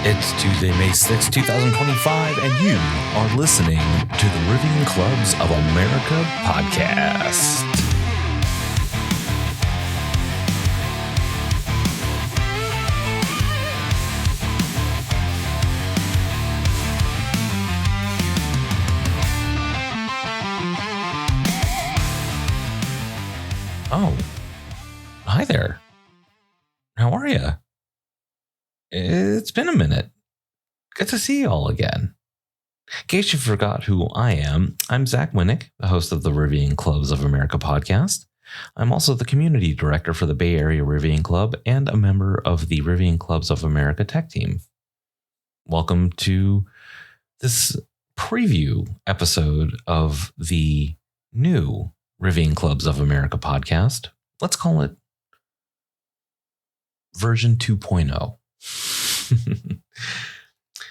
It's Tuesday, May 6, 2025, and you are listening to the Rivian Clubs of America podcast. Oh, hi there. How are you? It's been a minute. Good to see you all again. In case you forgot who I am, I'm Zak Winnick, the host of the Rivian Clubs of America podcast. I'm also the community director for the Bay Area Rivian Club and a member of the Rivian Clubs of America tech team. Welcome to this preview episode of the new Rivian Clubs of America podcast. Let's call it version 2.0.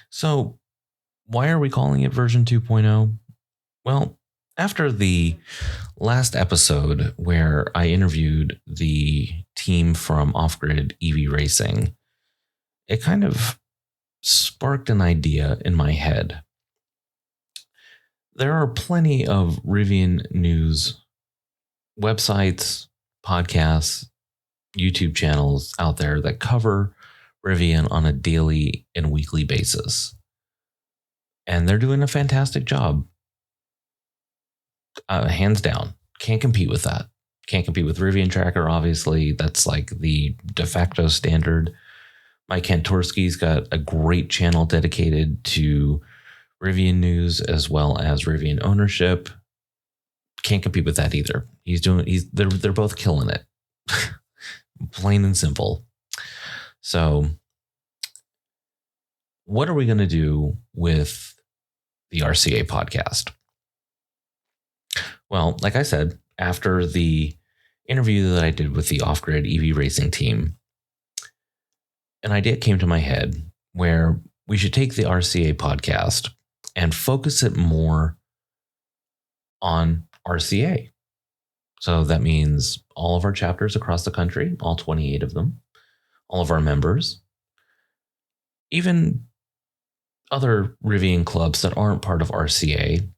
So, why are we calling it version 2.0? Well, after the last episode where I interviewed the team from Off-Grid EV Racing, it kind of sparked an idea in my head. There are plenty of Rivian news websites, podcasts, YouTube channels out there that cover Rivian on a daily and weekly basis. And they're doing a fantastic job. Hands down. Can't compete with that. Can't compete with Rivian Tracker, obviously. That's like the de facto standard. Mike Kantorsky's got a great channel dedicated to Rivian news as well as Rivian ownership. Can't compete with that either. They're both killing it. Plain and simple. So, what are we going to do with the RCA podcast? Well, like I said, after the interview that I did with the Off-Grid EV Racing team, an idea came to my head where we should take the RCA podcast and focus it more on RCA. So that means all of our chapters across the country, all 28 of them, all of our members, even other Rivian clubs that aren't part of RCA,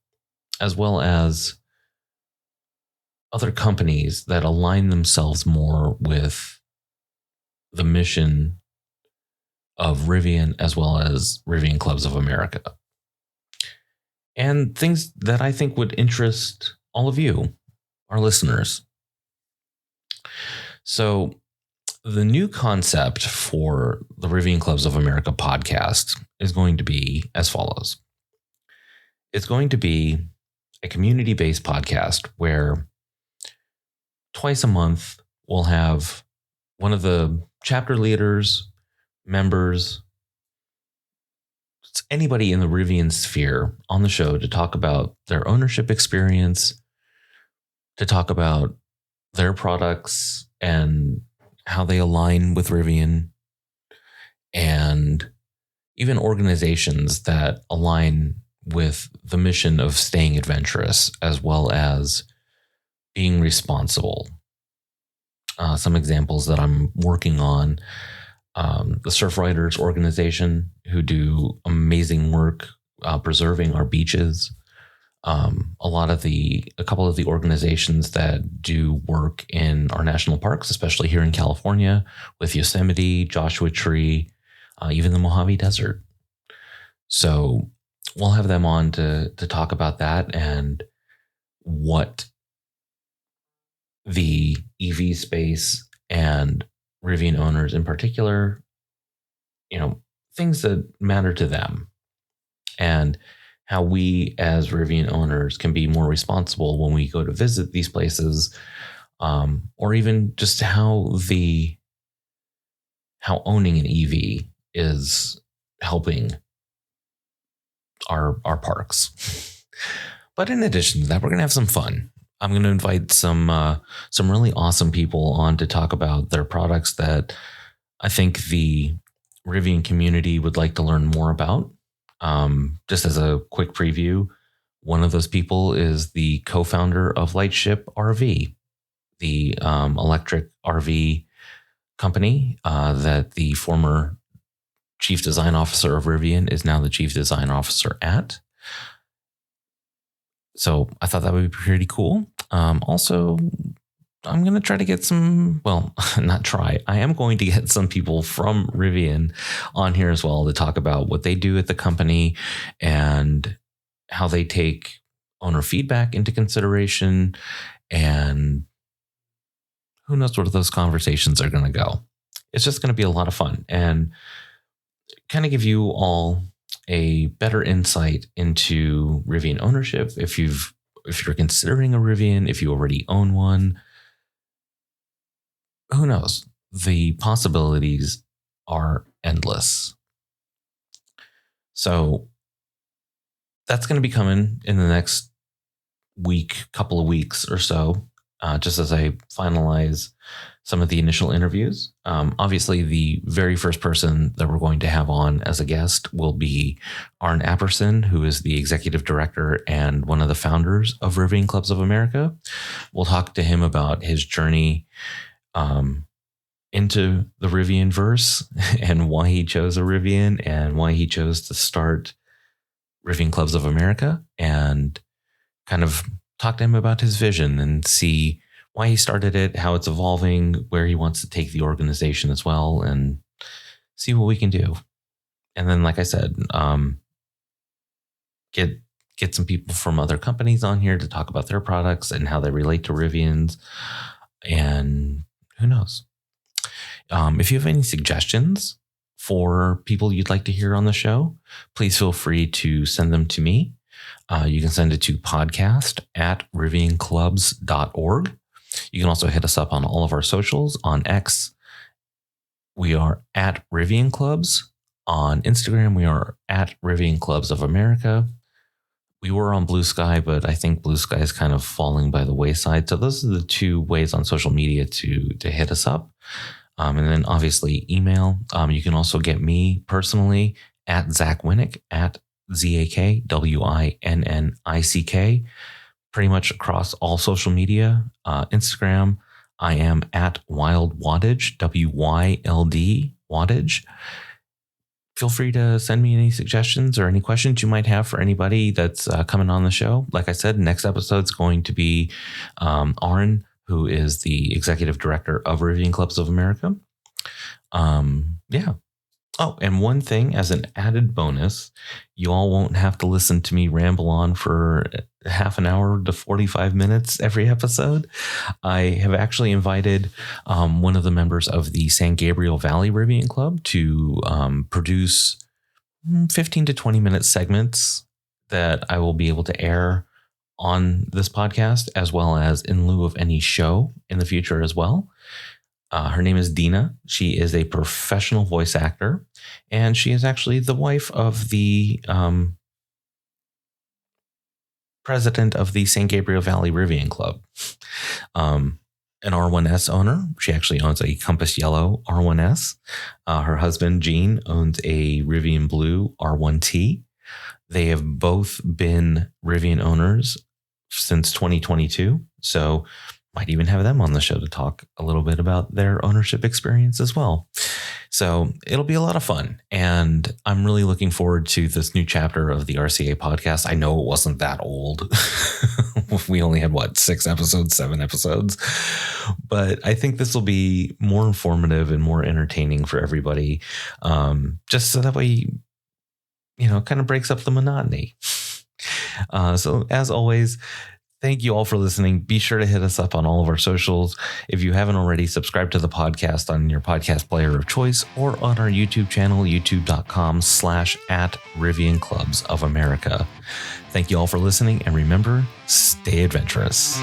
as well as other companies that align themselves more with the mission of Rivian as well as Rivian Clubs of America. And things that I think would interest all of you, our listeners. So, the new concept for the Rivian Clubs of America podcast is going to be as follows. It's going to be a community-based podcast where twice a month we'll have one of the chapter leaders, members, anybody in the Rivian sphere on the show to talk about their ownership experience, to talk about their products and how they align with Rivian, and even organizations that align with the mission of staying adventurous as well as being responsible. Some examples that I'm working on, the Surf Riders organization, who do amazing work preserving our beaches. A couple of the organizations that do work in our national parks, especially here in California, with Yosemite, Joshua Tree, even the Mojave Desert. So we'll have them on to talk about that and what the EV space and Rivian owners in particular, things that matter to them, and how we as Rivian owners can be more responsible when we go to visit these places, or even just how owning an EV is helping our parks. But in addition to that, we're going to have some fun. I'm going to invite some really awesome people on to talk about their products that I think the Rivian community would like to learn more about. Just as a quick preview, one of those people is the co-founder of Lightship RV, the electric RV company that the former chief design officer of Rivian is now the chief design officer at. So I thought that would be pretty cool. Also, I'm going to try to get I am going to get some people from Rivian on here as well to talk about what they do at the company and how they take owner feedback into consideration, and who knows where those conversations are going to go. It's just going to be a lot of fun and kind of give you all a better insight into Rivian ownership. If you're considering a Rivian, if you already own one, who knows? The possibilities are endless. So that's going to be coming in the next couple of weeks or so, just as I finalize some of the initial interviews. Obviously, the very first person that we're going to have on as a guest will be Arne Apperson, who is the executive director and one of the founders of Rivian Clubs of America. We'll talk to him about his journey into the Rivian verse and why he chose a Rivian and why he chose to start Rivian Clubs of America, and kind of talk to him about his vision and see why he started it, how it's evolving, where he wants to take the organization as well, and see what we can do. And then, like I said, get some people from other companies on here to talk about their products and how they relate to Rivians, and who knows. If you have any suggestions for people you'd like to hear on the show, please feel free to send them to me. You can send it to podcast@rivianclubs.org. You can also hit us up on all of our socials. On X, we are at Rivian Clubs. On Instagram, we are at Rivian Clubs of America. We were on Blue Sky, but I think Blue Sky is kind of falling by the wayside. So those are the two ways on social media to hit us up. And then obviously email. You can also get me personally at Zak Winnick, at ZAKWINNICK, pretty much across all social media. Instagram, I am at Wild Wattage, WYLD Wattage. Feel free to send me any suggestions or any questions you might have for anybody that's coming on the show. Like I said, next episode is going to be Arne, who is the executive director of Rivian Clubs of America. Yeah. Oh, and one thing as an added bonus, you all won't have to listen to me ramble on for half an hour to 45 minutes every episode. I have actually invited one of the members of the San Gabriel Valley Rivian Club to produce 15 to 20 minute segments that I will be able to air on this podcast, as well as in lieu of any show in the future as well. Her name is Dina. She is a professional voice actor, and she is actually the wife of the president of the San Gabriel Valley Rivian Club, an R1S owner. She actually owns a Compass Yellow R1S. Her husband, Gene, owns a Rivian Blue R1T. They have both been Rivian owners since 2022, so might even have them on the show to talk a little bit about their ownership experience as well. So it'll be a lot of fun. And I'm really looking forward to this new chapter of the RCA podcast. I know it wasn't that old. We only had, 7 episodes. But I think this will be more informative and more entertaining for everybody. Just so that way, kind of breaks up the monotony. So as always, thank you all for listening. Be sure to hit us up on all of our socials. If you haven't already, subscribe to the podcast on your podcast player of choice or on our YouTube channel, youtube.com/@Rivian Clubs of America. Thank you all for listening. And remember, stay adventurous.